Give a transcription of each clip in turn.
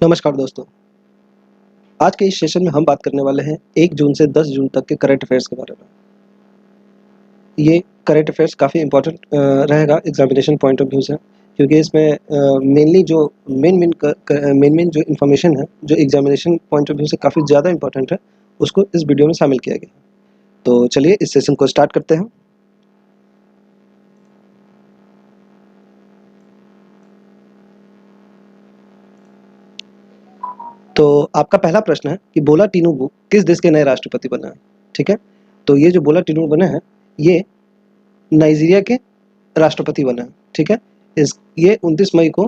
नमस्कार दोस्तों। आज के इस सेशन में हम बात करने वाले हैं 1 जून से 10 जून तक के करंट अफेयर्स के बारे में। ये करंट अफेयर्स काफ़ी इम्पोर्टेंट रहेगा एग्जामिनेशन पॉइंट ऑफ व्यू से, क्योंकि इसमें मेनली जो मेन जो इन्फॉर्मेशन है, जो एग्जामिनेशन पॉइंट ऑफ व्यू से काफ़ी ज़्यादा इम्पोर्टेंट है, उसको इस वीडियो में शामिल किया गया है। तो चलिए इस सेशन को स्टार्ट करते हैं। तो आपका पहला प्रश्न है कि बोला टिनुबू किस देश के नए राष्ट्रपति बने हैं। ठीक है, तो ये जो बोला टिनुबू बने हैं ये नाइजीरिया के राष्ट्रपति बने हैं। ठीक है, ये 29 मई को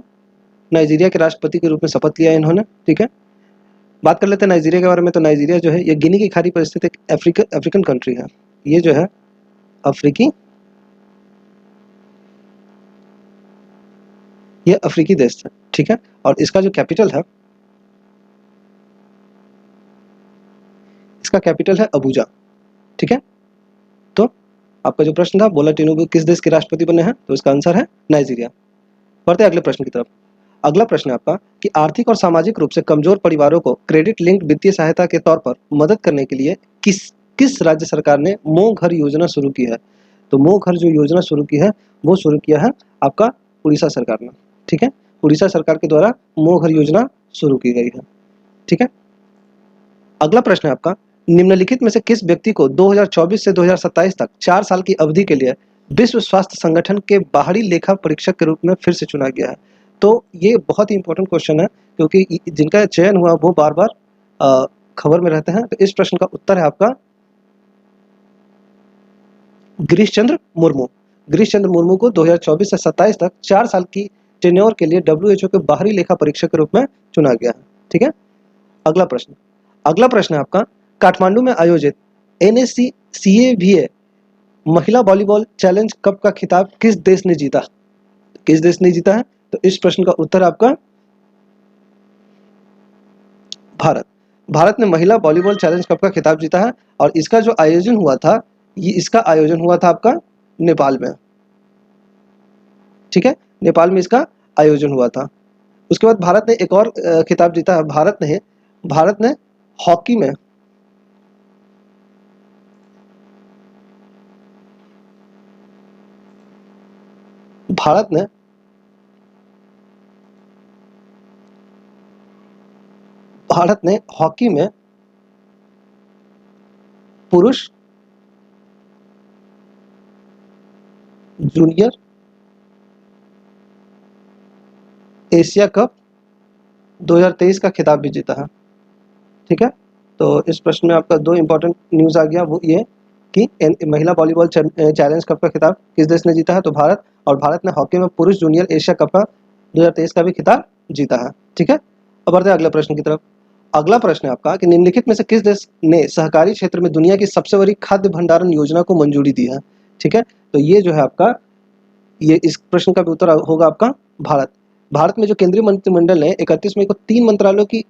नाइजीरिया के राष्ट्रपति के रूप में शपथ लिया इन्होंने। ठीक है, बात कर लेते हैं नाइजीरिया के बारे में। तो नाइजीरिया जो है ये गिनी की खाड़ी पर स्थित एक अफ्रीकन कंट्री है। ये जो है अफ्रीकी देश है। ठीक है, और इसका जो कैपिटल है, इसका कैपिटल है अबूजा। ठीक है, तो आपका जो प्रश्न था बोला टिनुबू किस देश के राष्ट्रपति बने हैं, तो इसका आंसर है नाइजीरिया। बढ़ते हैं अगले प्रश्न की तरफ। अगला प्रश्न है आपका कि आर्थिक और सामाजिक रूप से कमजोर परिवारों को क्रेडिट लिंक्ड वित्तीय सहायता के तौर पर मदद करने के लिए किस राज्य सरकार ने मोह घर योजना शुरू की है। तो मोह घर जो योजना शुरू की है वो शुरू किया है आपका उड़ीसा सरकार ने। ठीक है, उड़ीसा सरकार के द्वारा मोह घर योजना शुरू की गई है। ठीक है, अगला प्रश्न है आपका निम्नलिखित में से किस व्यक्ति को 2024 से 2027 तक 4 साल की अवधि के लिए विश्व स्वास्थ्य संगठन के बाहरी लेखा परीक्षक के रूप में फिर से चुना गया है। तो ये बहुत ही इंपॉर्टेंट क्वेश्चन है, क्योंकि जिनका चयन हुआ वो बार बार खबर में रहते हैं। तो इस प्रश्न का उत्तर है आपका गिरीश चंद्र मुर्मू। गिरीश चंद्र मुर्मू को 2024 से 27 तक 4 साल की टेन्योर के लिए WHO के बाहरी लेखा परीक्षक के रूप में चुना गया है। ठीक है, अगला प्रश्न है आपका काठमांडू में आयोजित NSC CAVA महिला वॉलीबॉल चैलेंज कप का खिताब किस देश ने जीता है। तो इस प्रश्न का उत्तर आपका भारत ने महिला वॉलीबॉल चैलेंज कप का खिताब जीता है। और इसका जो आयोजन हुआ था इसका आयोजन हुआ था आपका नेपाल में। ठीक है, नेपाल में इसका आयोजन हुआ था। उसके बाद भारत ने एक और खिताब जीता है। भारत ने हॉकी में हॉकी में पुरुष जूनियर एशिया कप 2023 का खिताब भी जीता है। ठीक है, तो इस प्रश्न में आपका 2 इंपॉर्टेंट न्यूज आ गया, वो ये कि महिला वॉलीबॉल चैलेंज कप का खिताब किस देश ने जीता है, तो भारत। और भारत ने हॉकी में पुरुष जूनियर एशिया कप का 2023 का भी खिताब जीता है। ठीक है, अब बढ़ते हैं अगले प्रश्न की तरफ। अगला प्रश्न है आपका कि निम्नलिखित में से किस देश ने सहकारी क्षेत्र में दुनिया की सबसे बड़ी खाद्य भंडारण योजना को मंजूरी दी है। ठीक है, तो ये जो है आपका इस प्रश्न का भी उत्तर होगा आपका भारत में जो केंद्रीय मंत्रिमंडल ने 31 मई को 3 मंत्रालयों की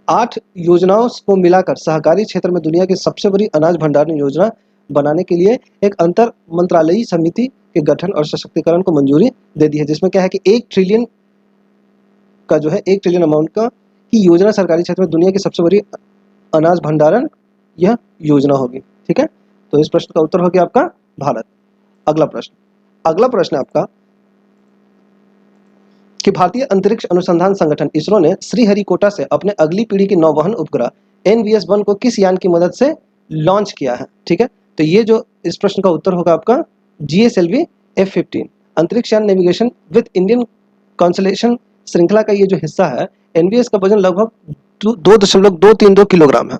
8 योजनाओं को मिलाकर सहकारी क्षेत्र में दुनिया की सबसे बड़ी अनाज भंडारण योजना बनाने के लिए एक अंतर मंत्रालयी समिति के गठन और सशक्तिकरण को मंजूरी दे दी है, जिसमें क्या है कि 1 ट्रिलियन अमाउंट का की योजना सरकारी क्षेत्र में दुनिया की सबसे बड़ी अनाज भंडारण यह योजना होगी। ठीक है, तो इस प्रश्न का उत्तर हो गया आपका भारत। अगला प्रश्न है आपका कि भारतीय अंतरिक्ष अनुसंधान संगठन इसरो ने श्रीहरिकोटा से अपने अगली पीढ़ी के नौवहन उपग्रह NVS-1 को किस यान की मदद से लॉन्च किया है। ठीक है, तो ये जो इस प्रश्न का उत्तर होगा आपका GSLV F-15 अंतरिक्ष यान नेविगेशन विद इंडियन कॉन्स्टलेशन श्रृंखला का ये जो हिस्सा है। NVS का वजन लगभग 2.232 किलोग्राम है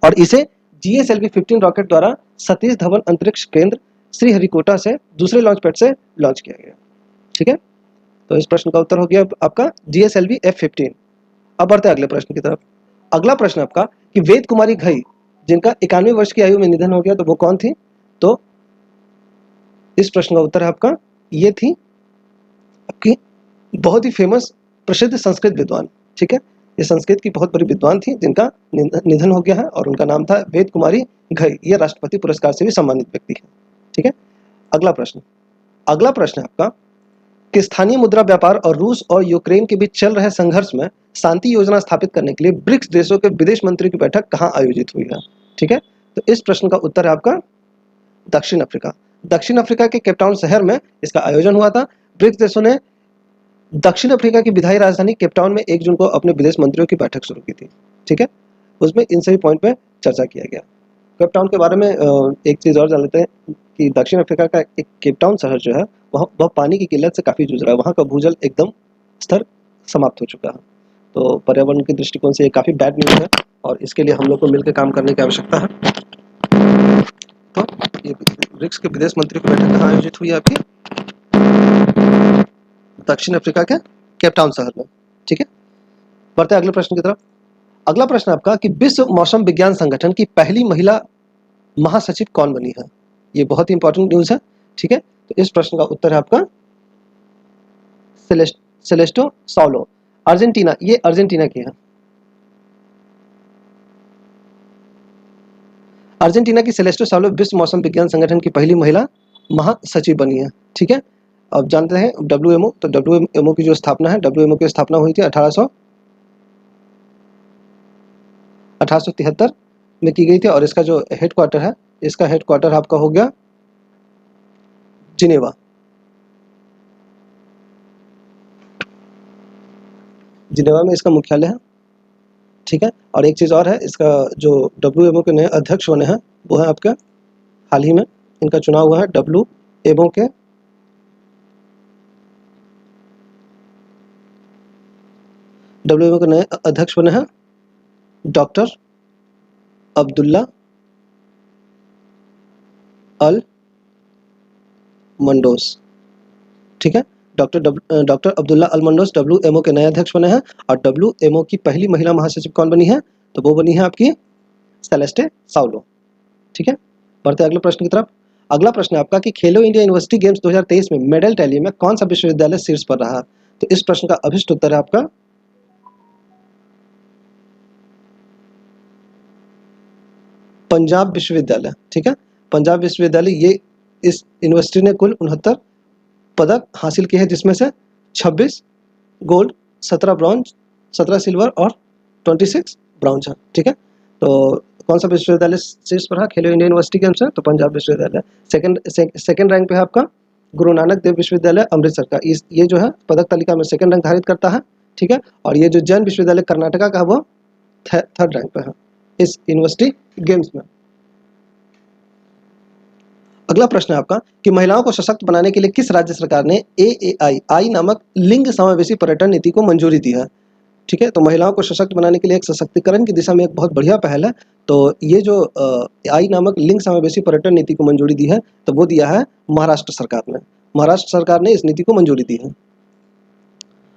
और इसे GSLV-15 रॉकेट द्वारा सतीश धवन अंतरिक्ष केंद्र श्रीहरिकोटा से दूसरे लॉन्च पैड से लॉन्च किया गया। ठीक है, तो इस प्रश्न का उत्तर हो गया आपका GSLV F-15। अब बढ़ते हैं अगले प्रश्न की तरफ। अगला प्रश्न आपका कि वेद कुमारी घई जिनका 91 वर्ष की आयु में निधन हो गया, तो वो कौन थी। तो इस प्रश्न का उत्तर है आपका ये थी आपकी बहुत ही फेमस प्रसिद्ध संस्कृत विद्वान। ठीक है, ये संस्कृत की बहुत बड़ी विद्वान थी जिनका निधन हो गया है और उनका नाम था वेद कुमारी घई। ये राष्ट्रपति पुरस्कार से भी सम्मानित व्यक्ति है। ठीक है, अगला प्रश्न है आपका कि स्थानीय मुद्रा व्यापार और रूस और यूक्रेन के बीच चल रहे संघर्ष में शांति योजना स्थापित करने के लिए ब्रिक्स देशों के विदेश मंत्रियों की बैठक कहाँ आयोजित हुई है? ठीक है, तो इस प्रश्न का उत्तर है आपका दक्षिण अफ्रीका। दक्षिण अफ्रीका के केपटाउन शहर में इसका आयोजन हुआ था। ब्रिक्स देशों ने दक्षिण अफ्रीका की विधायी राजधानी केपटाउन में 1 जून को अपने विदेश मंत्रियों की बैठक शुरू की थी। ठीक है, उसमें इन सभी पॉइंट पे चर्चा किया गया। केपटाउन के बारे में एक चीज़ और जान लेते हैं कि दक्षिण अफ्रीका का एक केपटाउन शहर जो है वह पानी की किल्लत से काफ़ी जूझ रहा है। वहाँ का भूजल एकदम स्तर समाप्त हो चुका है। तो पर्यावरण के दृष्टिकोण से ये काफ़ी बैड न्यूज़ है और इसके लिए हम लोग को मिलकर काम करने की आवश्यकता है। तो ये ब्रिक्स के विदेश मंत्री की बैठक कहाँ आयोजित हुई है आपकी? दक्षिण अफ्रीका के केपटाउन शहर में। ठीक है, बढ़ते हैं अगले प्रश्न की तरफ। अगला प्रश्न आपका कि विश्व मौसम विज्ञान संगठन की पहली महिला महासचिव कौन बनी है? ये बहुत ही इंपॉर्टेंट न्यूज़ है। ठीक है, तो इस प्रश्न का उत्तर है आपका सेलेस्टो सौलो, अर्जेंटीना। ये अर्जेंटीना की है। अर्जेंटीना की सेलेस्टो सौलो विश्व मौसम विज्ञान संगठन की पहली महिला महासचिव बनी है। ठीक है, अब जानते हैं WMO। तो WMO की जो स्थापना है, WMO की स्थापना हुई थी 1873 में की गई थी और इसका जो हेडक्वार्टर है, इसका हेडक्वार्टर आपका हो गया जिनेवा। जिनेवा में इसका मुख्यालय है। ठीक है, और एक चीज़ और है, इसका जो WMO के नए अध्यक्ष बने हैं वो है आपका हाल ही में इनका चुनाव हुआ है। WMO के नए अध्यक्ष बने हैं डॉक्टर अब्दुल्ला अल मंडोस। ठीक है, डॉक्टर अब्दुल्ला अल मंडोस WMO के नए अध्यक्ष बने हैं। और WMO की पहली महिला महासचिव कौन बनी है? तो वो बनी है आपकी सेलेस्टे सौलो। ठीक है, बढ़ते अगले प्रश्न की तरफ। अगला प्रश्न है आपका कि खेलो इंडिया यूनिवर्सिटी गेम्स 2023 में मेडल टैली में कौन सा विश्वविद्यालय शीर्ष पर रहा? तो इस प्रश्न का अभिष्ट उत्तर है आपका पंजाब विश्वविद्यालय। ठीक है, पंजाब विश्वविद्यालय, ये इस यूनिवर्सिटी ने कुल 69 पदक हासिल किए हैं, जिसमें से 26 गोल्ड, 17 ब्रॉन्ज, 17 सिल्वर और 26 ब्राउन्ज है। ठीक है, तो कौन सा विश्वविद्यालय शीर्ष पर है खेलो इंडिया यूनिवर्सिटी गेम्स में? तो पंजाब विश्वविद्यालय। सेकंड रैंक पे है आपका गुरु नानक देव विश्वविद्यालय अमृतसर का। ये जो है पदक तालिका में सेकंड रैंक धारित करता है। ठीक है, और ये जो जैन विश्वविद्यालय कर्नाटका का है वो थर्ड रैंक पे है इस यूनिवर्सिटी गेम्स में। अगला प्रश्न है आपका कि महिलाओं को सशक्त बनाने के लिए किस राज्य सरकार ने AAI नामक लिंग समावेशी पर्यटन नीति को मंजूरी दी है? ठीक है, तो महिलाओं को सशक्त बनाने के लिए एक सशक्तिकरण की दिशा में एक बहुत बढ़िया पहल है। तो ये जो आई नामक लिंग समावेशी पर्यटन नीति को मंजूरी दी है, तो वो दिया है महाराष्ट्र सरकार ने। महाराष्ट्र सरकार ने इस नीति को मंजूरी दी है।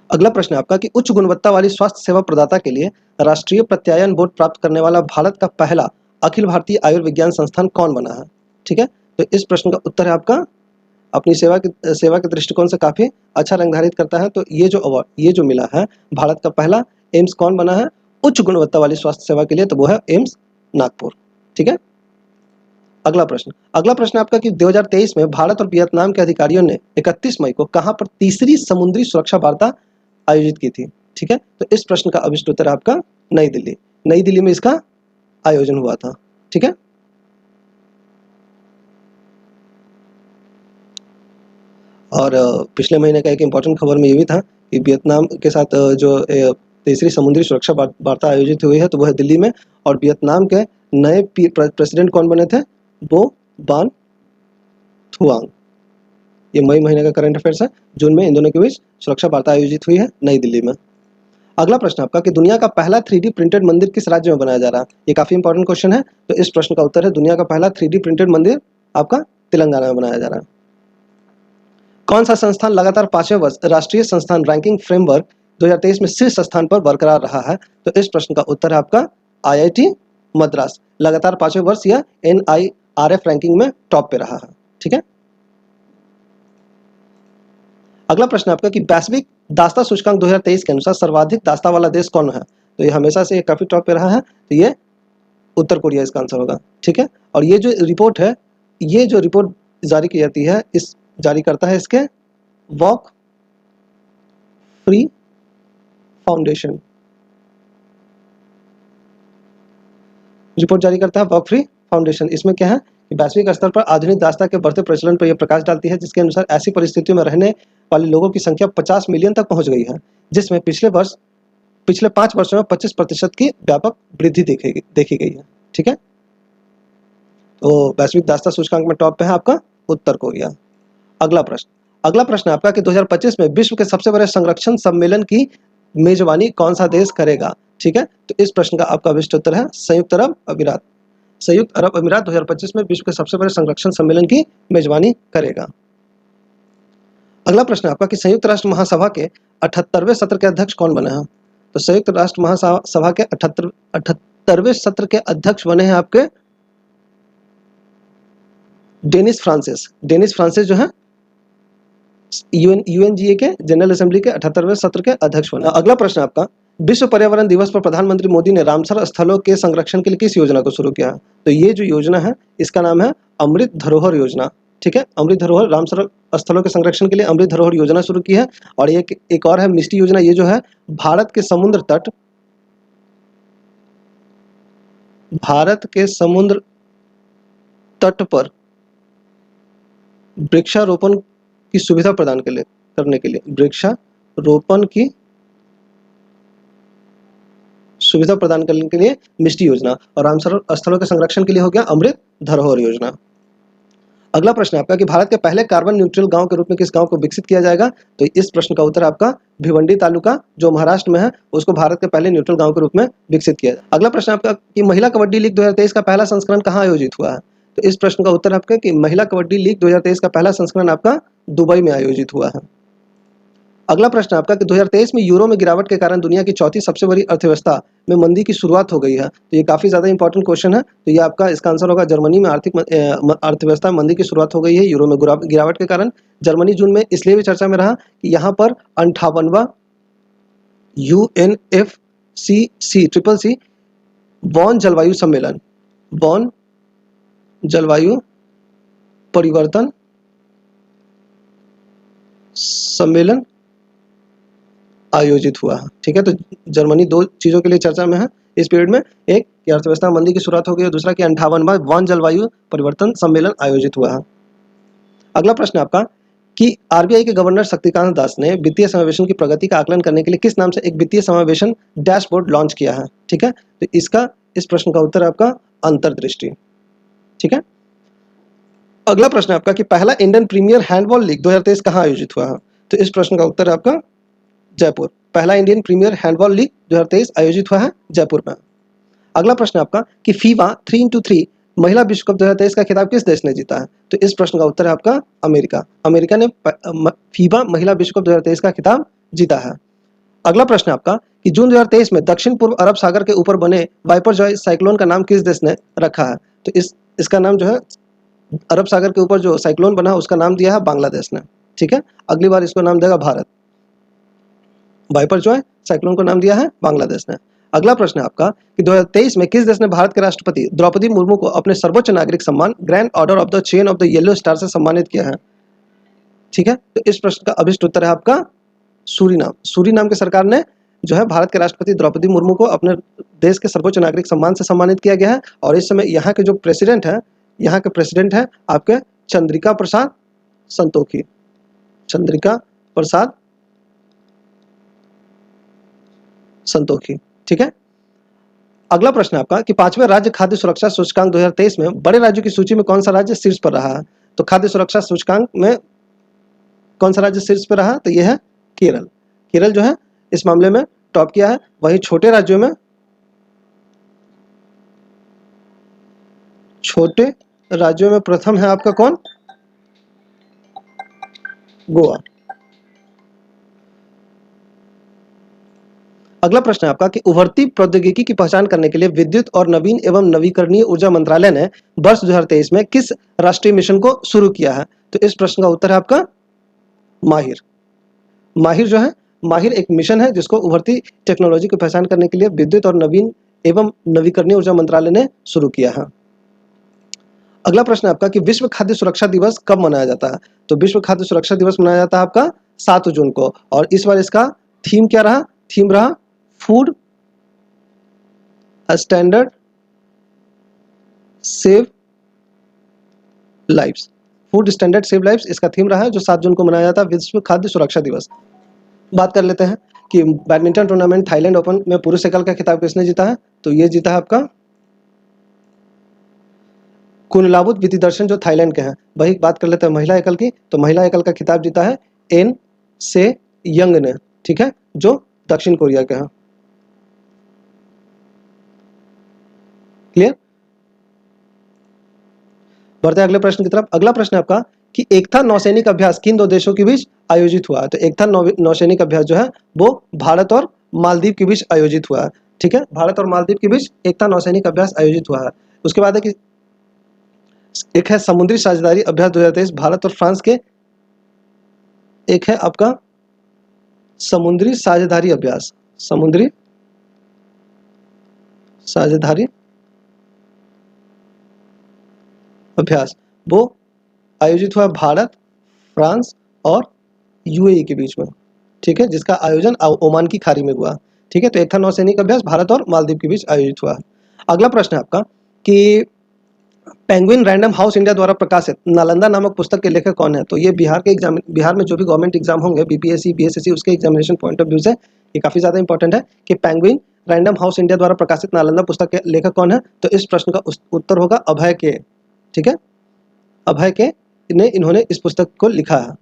अगला प्रश्न है आपका कि उच्च गुणवत्ता वाली स्वास्थ्य सेवा प्रदाता के लिए राष्ट्रीय प्रत्यायन बोर्ड प्राप्त करने वाला भारत का पहला अखिल भारतीय आयुर्विज्ञान संस्थान कौन बना है? ठीक है, तो इस प्रश्न का उत्तर है आपका अपनी सेवा के दृष्टिकोण से काफ़ी अच्छा रंग धारित करता है। तो ये जो अवार्ड ये जो मिला है भारत का पहला एम्स कौन बना है उच्च गुणवत्ता वाली स्वास्थ्य सेवा के लिए? तो वो है एम्स नागपुर। ठीक है, अगला प्रश्न आपका कि 2023 में भारत और वियतनाम के अधिकारियों ने 31 मई को कहां पर तीसरी समुद्री सुरक्षा वार्ता आयोजित की थी? ठीक है, तो इस प्रश्न का अभिष्ट उत्तर है आपका नई दिल्ली में इसका आयोजन हुआ था। ठीक है, और पिछले महीने का एक इम्पॉर्टेंट खबर में ये भी था कि वियतनाम के साथ जो तीसरी समुद्री सुरक्षा वार्ता आयोजित हुई है तो वह है दिल्ली में। और वियतनाम के नए प्रेसिडेंट कौन बने थे? वो बान थुआंग। ये मई महीने का करंट अफेयर्स है। जून में इन दोनों के बीच सुरक्षा वार्ता आयोजित हुई है नई दिल्ली में। अगला प्रश्न आपका कि दुनिया का पहला 3D प्रिंटेड मंदिर किस राज्य में बनाया जा रहा है? ये काफी इंपॉर्टेंट क्वेश्चन है। तो इस प्रश्न का उत्तर है दुनिया का पहला 3D प्रिंटेड मंदिर आपका तेलंगाना में बनाया जा रहा है। कौन सा संस्थान लगातार 5वें वर्ष राष्ट्रीय संस्थान रैंकिंग फ्रेमवर्क 2023 में शीर्ष स्थान पर बरकरार रहा है? तो इस प्रश्न का उत्तर है आपका IIT मद्रास। लगातार 5वें वर्ष यह NIRF रैंकिंग में टॉप पे रहा है। ठीक है, अगला प्रश्न आपका कि वैश्विक दास्ता सूचकांक 2023 के अनुसार सर्वाधिक दास्ता वाला देश कौन है? तो ये हमेशा से काफी टॉप पे रहा है। तो ये उत्तर कोरिया इसका आंसर होगा। ठीक है, और ये जो रिपोर्ट है, ये जो रिपोर्ट जारी की जाती है, इस जारी करता है इसके वॉक फ्री फाउंडेशन। रिपोर्ट जारी करता है वर्क फ्री फाउंडेशन। इसमें क्या है कि वैश्विक स्तर पर आधुनिक दास्ता के बढ़ते प्रचलन पर यह प्रकाश डालती है, जिसके अनुसार ऐसी परिस्थितियों में रहने वाले लोगों की संख्या 50 मिलियन तक पहुंच गई है, जिसमें पिछले 5 वर्षों में 25% की व्यापक वृद्धि देखी गई है। ठीक है, तो वैश्विक दास्ता सूचकांक में टॉप पे है आपका उत्तर कोरिया। अगला प्रश्न आपका कि 2025 में विश्व के सबसे बड़े संरक्षण सम्मेलन की मेजबानी कौन सा देश करेगा? ठीक है, तो इस प्रश्न का आपका विशिष्ट उत्तर है संयुक्त अरब अमीरात। संयुक्त अरब अमीरात 2025 में विश्व के सबसे बड़े संरक्षण सम्मेलन की मेजबानी करेगा। अगला प्रश्न आपका कि संयुक्त राष्ट्र महासभा के 78वें सत्र के अध्यक्ष कौन बने हैं? तो संयुक्त राष्ट्र महासभा के 78वें सत्र के अध्यक्ष बने हैं आपके डेनिस फ्रांसिस जो है यूएनजीए के जनरल असेंबली के 78वें सत्र के अध्यक्ष बने। अगला प्रश्न आपका विश्व पर्यावरण दिवस पर प्रधानमंत्री मोदी ने रामसर स्थलों के संरक्षण के लिए किस योजना को शुरू किया है? तो ये जो योजना है इसका नाम है अमृत धरोहर योजना। ठीक है, अमृत धरोहर, रामसर स्थलों के संरक्षण के लिए अमृत धरोहर योजना शुरू की है। और एक और है मिष्टी योजना, ये जो है भारत के समुद्र तट पर वृक्षारोपण की सुविधा प्रदान करने के लिए वृक्षारोपण की सुविधा प्रदान करने के लिए मिष्टी योजना, और रामसर स्थलों के संरक्षण के लिए हो गया अमृत धरोहर योजना। अगला प्रश्न आपका कि भारत के पहले कार्बन न्यूट्रल गांव के रूप में किस गांव को विकसित किया जाएगा? तो इस प्रश्न का उत्तर आपका भिवंडी तालुका जो महाराष्ट्र में है उसको भारत के पहले न्यूट्रल गांव के रूप में विकसित किया जाएगा। अगला प्रश्न आपका कि महिला कबड्डी लीग 2023 का पहला संस्करण कहाँ आयोजित हुआ है? तो इस प्रश्न का उत्तर आपका कि महिला कबड्डी लीग 2023 का पहला संस्करण आपका दुबई में आयोजित हुआ है। अगला प्रश्न आपका कि 2023 में यूरो में गिरावट के कारण दुनिया की चौथी सबसे बड़ी अर्थव्यवस्था में मंदी की शुरुआत हो गई है। तो ये काफी ज्यादा इंपॉर्टेंट क्वेश्चन है, तो ये आपका इसका आंसर होगा जर्मनी में आर्थिक अर्थव्यवस्था में मंदी की शुरुआत हो गई है यूरो में गिरावट के कारण। जर्मनी जून में इसलिए भी चर्चा में रहा कि यहाँ पर 58वां UNFCCC बॉन जलवायु परिवर्तन सम्मेलन आयोजित हुआ है। ठीक है, तो जर्मनी दो चीजों के लिए चर्चा में है इस पीरियड में, एक कि अर्थव्यवस्था मंदी की शुरुआत हो गई और दूसरा कि 58वां बॉन जलवायु परिवर्तन सम्मेलन आयोजित हुआ है। अगला प्रश्न आपका कि आरबीआई के गवर्नर शक्तिकांत दास ने वित्तीय समावेशन की प्रगति का आकलन करने के लिए किस नाम से एक वित्तीय समावेशन डैशबोर्ड लॉन्च किया है? ठीक है, तो इस प्रश्न का उत्तर आपका अंतर्दृष्टि। ठीक है, अगला प्रश्न आपका कि पहला इंडियन प्रीमियर हैंडबॉल लीग 2023 कहाँ आयोजित हुआ है? तो इस प्रश्न का उत्तर आपका जयपुर। पहला इंडियन प्रीमियर हैंडबॉल लीग 2023 आयोजित हुआ है जयपुर में। अगला प्रश्न आपका कि फीफा 3x3 महिला विश्व कप 2023 का खिताब किस देश ने जीता है? तो इस प्रश्न का उत्तर है आपका अमेरिका ने फीफा महिला विश्व कप 2023 का खिताब जीता है। अगला प्रश्न आपका कि जून 2023 में दक्षिण पूर्व अरब सागर के ऊपर बने वाइपर जॉय साइक्लोन का नाम किस देश ने रखा है? तो इसका नाम जो है अरब सागर के ऊपर जो साइक्लोन बना उसका नाम दिया है बांग्लादेश ने। ठीक है, अगली बार इसको नाम देगा भारत। वाइपर जॉय साइक्लोन को नाम दिया है बांग्लादेश ने। अगला प्रश्न है आपका कि 2023 में किस देश ने भारत के राष्ट्रपति द्रौपदी मुर्मू को अपने सर्वोच्च नागरिक सम्मान grand order of the chain of the yellow star से सम्मानित किया है? ठीक है, तो इस प्रश्न का अभिष्ट उत्तर है आपका सूरीनाम की सरकार ने जो है भारत के राष्ट्रपति द्रौपदी मुर्मू को अपने देश के सर्वोच्च नागरिक सम्मान से सम्मानित किया गया है। और इस समय यहाँ के जो प्रेसिडेंट है आपके चंद्रिका प्रसाद संतोखी। ठीक है, अगला प्रश्न आपका कि 5वें राज्य खाद्य सुरक्षा सूचकांक 2023 में बड़े राज्यों की सूची में कौन सा राज्य शीर्ष पर रहा है? तो खाद्य सुरक्षा सूचकांक में कौन सा राज्य शीर्ष पर रहा? तो यह है केरल जो है इस मामले में टॉप किया है। वहीं छोटे राज्यों में प्रथम है आपका कौन? गोवा। अगला प्रश्न है आपका कि उभरती प्रौद्योगिकी की पहचान करने के लिए विद्युत और नवीन एवं नवीकरणीय ऊर्जा मंत्रालय ने वर्ष 2023 में किस राष्ट्रीय मिशन को शुरू किया है? तो इस प्रश्न का उत्तर है आपका माहिर एक मिशन है जिसको उभरती टेक्नोलॉजी की पहचान करने के लिए विद्युत और नवीन एवं नवीकरणीय ऊर्जा मंत्रालय ने शुरू किया है। अगला प्रश्न है आपका कि विश्व खाद्य सुरक्षा दिवस कब मनाया जाता है? तो विश्व खाद्य सुरक्षा दिवस मनाया जाता है आपका 7 जून को। और इस बार इसका थीम क्या रहा? थीम रहा food standard save lives. Food standard save lives इसका थीम रहा है, जो 7 जून को मनाया जाता है विश्व खाद्य सुरक्षा दिवस। बात कर लेते हैं कि बैडमिंटन टूर्नामेंट थाईलैंड ओपन में पुरुष एकल का खिताब किसने जीता है, तो ये जीता है आपका कुनलावुत वितिदर्शन, जो थाईलैंड के हैं। वही बात कर लेते हैं महिला एकल की, तो महिला एकल का खिताब जीता है एन से यंग ने, ठीक है, जो दक्षिण कोरिया के हैं। क्लियर। बढ़ते हैं अगले प्रश्न की तरफ। अगला प्रश्न है आपका कि एकता नौसैनिक अभ्यास किन 2 देशों के बीच आयोजित हुआ है, तो एकता नौसैनिक अभ्यास जो है वो भारत और मालदीव के बीच आयोजित हुआ है, ठीक है, भारत और मालदीव के बीच एकता नौसैनिक अभ्यास आयोजित हुआ है। उसके बाद है कि एक है समुद्री साझेदारी अभ्यास 2023 भारत और फ्रांस के, एक है आपका समुद्री साझेदारी अभ्यास, समुद्री साझेदारी अभ्यास, वो आयोजित हुआ भारत, फ्रांस और यूएई के बीच में, ठीक है, जिसका आयोजन ओमान की खाड़ी में हुआ, ठीक है। तो एक था नौसैनिक अभ्यास भारत और मालदीव के बीच आयोजित हुआ। अगला प्रश्न है आपका कि पेंगुइन रैंडम हाउस इंडिया द्वारा प्रकाशित नालंदा नामक पुस्तक के लेखक कौन है, तो ये बिहार में जो भी गवर्नमेंट एग्जाम होंगे बीपीएससी बीएसएससी उसके एग्जामिनेशन पॉइंट ऑफ व्यू से ये काफी ज्यादा इंपॉर्टेंट है कि पेंगुइन रैंडम हाउस इंडिया द्वारा प्रकाशित नालंदा पुस्तक के लेखक कौन है, तो इस प्रश्न का उत्तर होगा अभय के, ठीक है, अभय के ने इन्होंने इस पुस्तक को लिखा है।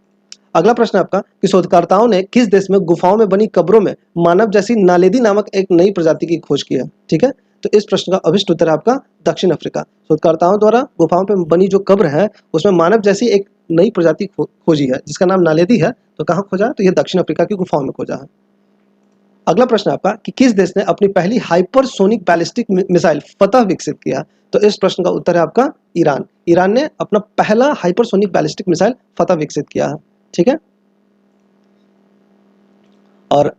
अगला प्रश्न आपका कि शोधकर्ताओं ने किस देश में गुफाओं में बनी कब्रों में मानव जैसी नालेदी नामक एक नई प्रजाति की खोज की है, ठीक है, तो इस प्रश्न का अभिष्ट उत्तर है आपका दक्षिण अफ्रीका। शोधकर्ताओं द्वारा गुफाओं में बनी जो कब्र है उसमें मानव जैसी एक नई प्रजाति खोजी है जिसका नाम नालेदी है, तो कहाँ खोजा है, तो ये दक्षिण अफ्रीका की गुफाओं में खोजा है। अगला प्रश्न आपका कि किस देश ने अपनी पहली हाइपरसोनिक बैलिस्टिक मिसाइल फतह विकसित किया, तो इस प्रश्न का उत्तर है आपका ईरान। ईरान ने अपना पहला हाइपरसोनिक बैलिस्टिक मिसाइल फतह विकसित किया है, ठीक है। और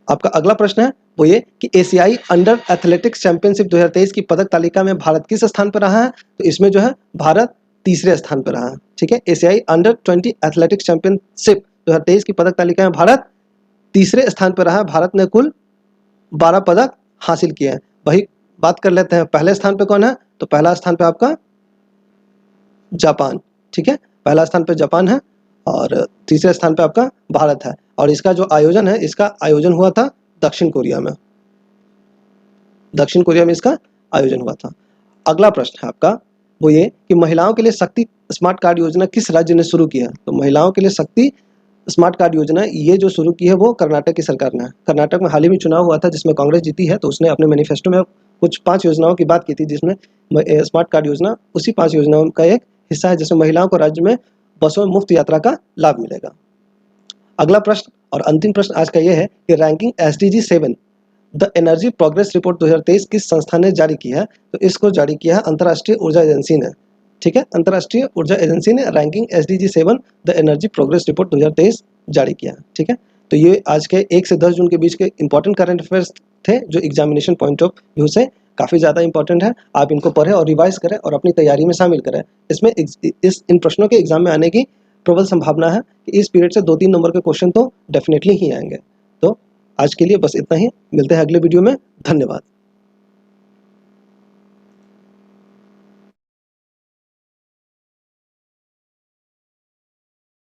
आपका अगला प्रश्न है वो ये कि एशियाई अंडर एथलेटिक्स चैंपियनशिप 2023 की पदक तालिका में भारत किस स्थान पर रहा है, तो इसमें जो है भारत तीसरे स्थान पर रहा है, ठीक है। एशियाई अंडर 20 एथलेटिक्स चैंपियनशिप 2023 की पदक तालिका में भारत तीसरे स्थान पर रहा है। भारत ने कुल 12 पदक हासिल किए हैं। वही बात कर लेते हैं पहले स्थान पे कौन है, तो पहला स्थान पे आपका जापान, ठीक है, पहला स्थान पे जापान है और तीसरे स्थान पे आपका भारत है। और इसका जो आयोजन है, इसका आयोजन हुआ था दक्षिण कोरिया में, दक्षिण कोरिया में इसका आयोजन हुआ था। अगला प्रश्न है आपका वो ये कि महिलाओं के लिए शक्ति स्मार्ट कार्ड योजना किस राज्य ने शुरू की है, तो महिलाओं के लिए शक्ति स्मार्ट कार्ड योजना ये जो शुरू की है वो कर्नाटक की सरकार ने है। कर्नाटक में हाल ही में चुनाव हुआ था जिसमें कांग्रेस जीती है, तो उसने अपने मैनिफेस्टो में कुछ 5 योजनाओं की बात की थी जिसमें स्मार्ट कार्ड योजना उसी 5 योजनाओं का एक हिस्सा है जिसमें महिलाओं को राज्य में बसों में मुफ्त यात्रा का लाभ मिलेगा। अगला प्रश्न और अंतिम प्रश्न आज का यह है कि ranking SDG 7 the energy progress report 2023 किस संस्था ने जारी की है, तो इसको जारी किया है अंतर्राष्ट्रीय ऊर्जा एजेंसी ने, ठीक है, अंतर्राष्ट्रीय ऊर्जा एजेंसी ने ranking SDG 7 the energy progress report 2023 जारी किया, ठीक है। तो ये आज के 1 से 10 जून के बीच के इंपॉर्टेंट करंट अफेयर्स थे जो एग्जामिनेशन पॉइंट ऑफ व्यू से काफ़ी ज़्यादा इंपॉर्टेंट है। आप इनको पढ़ें और रिवाइज करें और अपनी तैयारी में शामिल करें। इसमें इन प्रश्नों के एग्जाम में आने की प्रबल संभावना है कि इस पीरियड से 2-3 नंबर के क्वेश्चन तो डेफिनेटली ही आएंगे। तो आज के लिए बस इतना ही, मिलते हैं अगले वीडियो में, धन्यवाद।